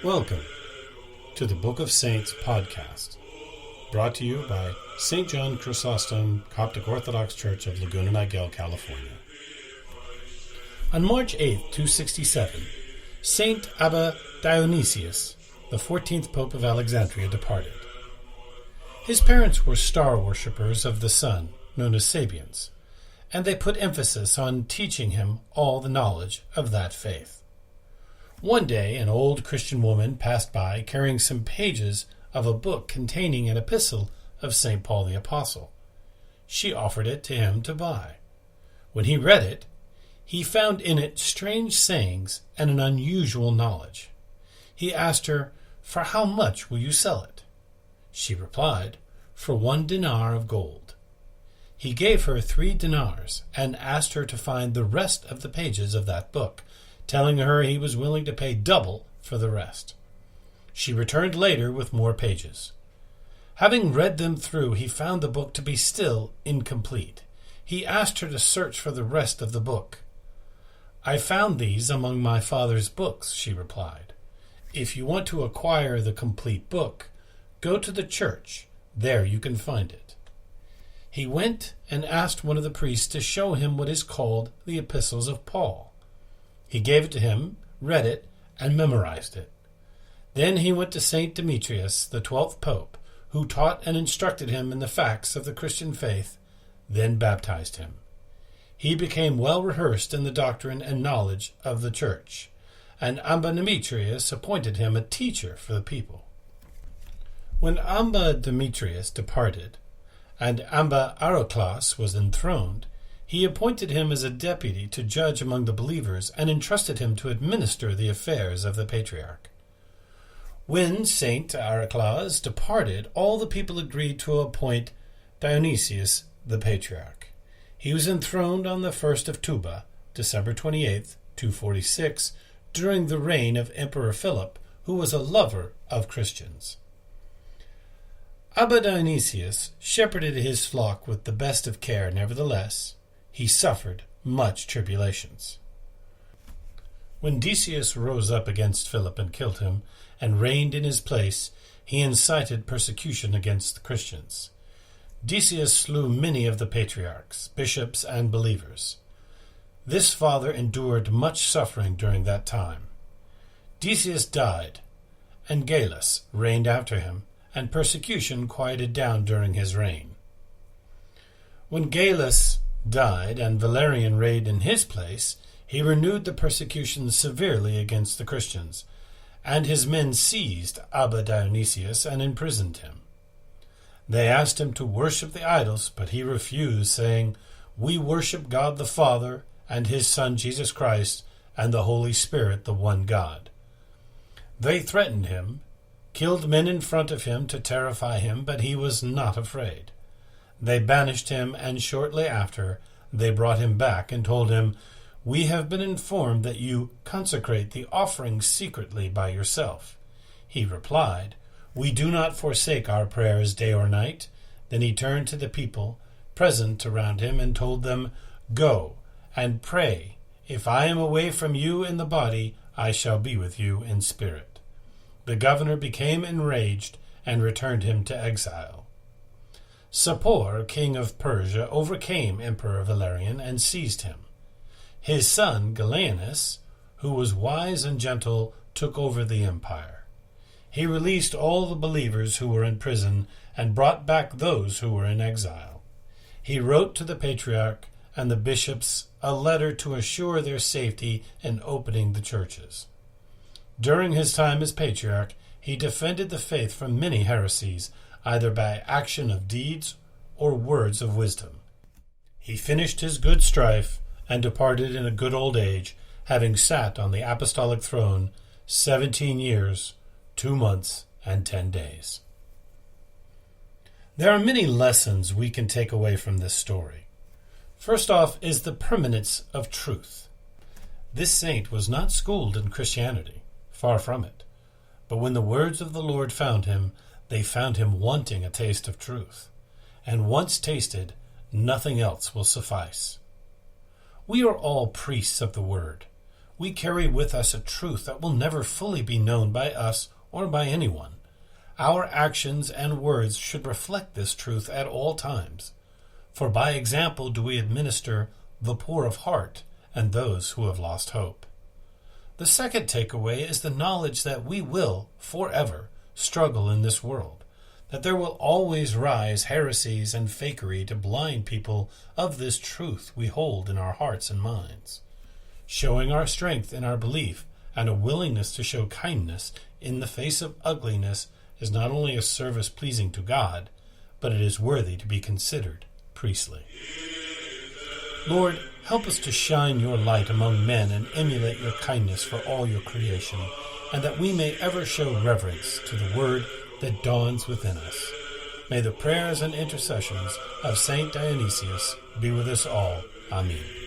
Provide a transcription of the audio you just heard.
Welcome to the Book of Saints podcast, brought to you by St. John Chrysostom Coptic Orthodox Church of Laguna Niguel, California. On March 8, 267, Saint Abba Dionysius, the 14th Pope of Alexandria, departed. His parents were star worshippers of the sun, known as Sabians, and they put emphasis on teaching him all the knowledge of that faith. One day, an old Christian woman passed by carrying some pages of a book containing an epistle of St. Paul the Apostle. She offered it to him to buy. When he read it, he found in it strange sayings and an unusual knowledge. He asked her, "For how much will you sell it?" She replied, "For 1 dinar of gold." He gave her 3 dinars and asked her to find the rest of the pages of that book, telling her he was willing to pay double for the rest. She returned later with more pages. Having read them through, he found the book to be still incomplete. He asked her to search for the rest of the book. "I found these among my father's books," she replied. "If you want to acquire the complete book, go to the church. There you can find it." He went and asked one of the priests to show him what is called the Epistles of Paul. He gave it to him, read it, and memorized it. Then he went to St. Demetrius, the 12th Pope, who taught and instructed him in the facts of the Christian faith, then baptized him. He became well rehearsed in the doctrine and knowledge of the Church, and Abba Demetrius appointed him a teacher for the people. When Abba Demetrius departed, and Abba Dionysius was enthroned, he appointed him as a deputy to judge among the believers and entrusted him to administer the affairs of the Patriarch. When St. Dionysius departed, all the people agreed to appoint Dionysius the Patriarch. He was enthroned on the 1st of Tuba, December 28, 246, during the reign of Emperor Philip, who was a lover of Christians. Abba Dionysius shepherded his flock with the best of care. Nevertheless, he suffered much tribulations. When Decius rose up against Philip and killed him, and reigned in his place, he incited persecution against the Christians. Decius slew many of the patriarchs, bishops, and believers. This father endured much suffering during that time. Decius died, and Gallus reigned after him, and persecution quieted down during his reign. When Gallus died and Valerian reigned in his place, he renewed the persecution severely against the Christians, and his men seized Abba Dionysius and imprisoned him. They asked him to worship the idols, but he refused, saying, "We worship God the Father and his Son Jesus Christ and the Holy Spirit, the one God." They threatened him, killed men in front of him to terrify him, but he was not afraid. They banished him, and shortly after they brought him back and told him, "We have been informed that you consecrate the offerings secretly by yourself." He replied, "We do not forsake our prayers day or night." Then he turned to the people present around him and told them, "Go and pray. If I am away from you in the body, I shall be with you in spirit." The governor became enraged and returned him to exile. Sapor, king of Persia, overcame Emperor Valerian and seized him. His son, Gallienus, who was wise and gentle, took over the empire. He released all the believers who were in prison and brought back those who were in exile. He wrote to the Patriarch and the bishops a letter to assure their safety in opening the churches. During his time as Patriarch, he defended the faith from many heresies, either by action of deeds or words of wisdom. He finished his good strife and departed in a good old age, having sat on the apostolic throne 17 years, 2 months, and 10 days. There are many lessons we can take away from this story. First off is the permanence of truth. This saint was not schooled in Christianity, far from it. But when the words of the Lord found him, they found him wanting a taste of truth. And once tasted, nothing else will suffice. We are all priests of the word. we carry with us a truth that will never fully be known by us or by anyone. Our actions and words should reflect this truth at all times. For by example do we administer the poor of heart and those who have lost hope. The second takeaway is the knowledge that we will, forever, struggle in this world, that there will always rise heresies and fakery to blind people of this truth we hold in our hearts and minds. Showing our strength in our belief and a willingness to show kindness in the face of ugliness is not only a service pleasing to God, but it is worthy to be considered priestly. Lord, help us to shine your light among men and emulate your kindness for all your creation, and that we may ever show reverence to the word that dawns within us. May the prayers and intercessions of St. Dionysius be with us all. Amen.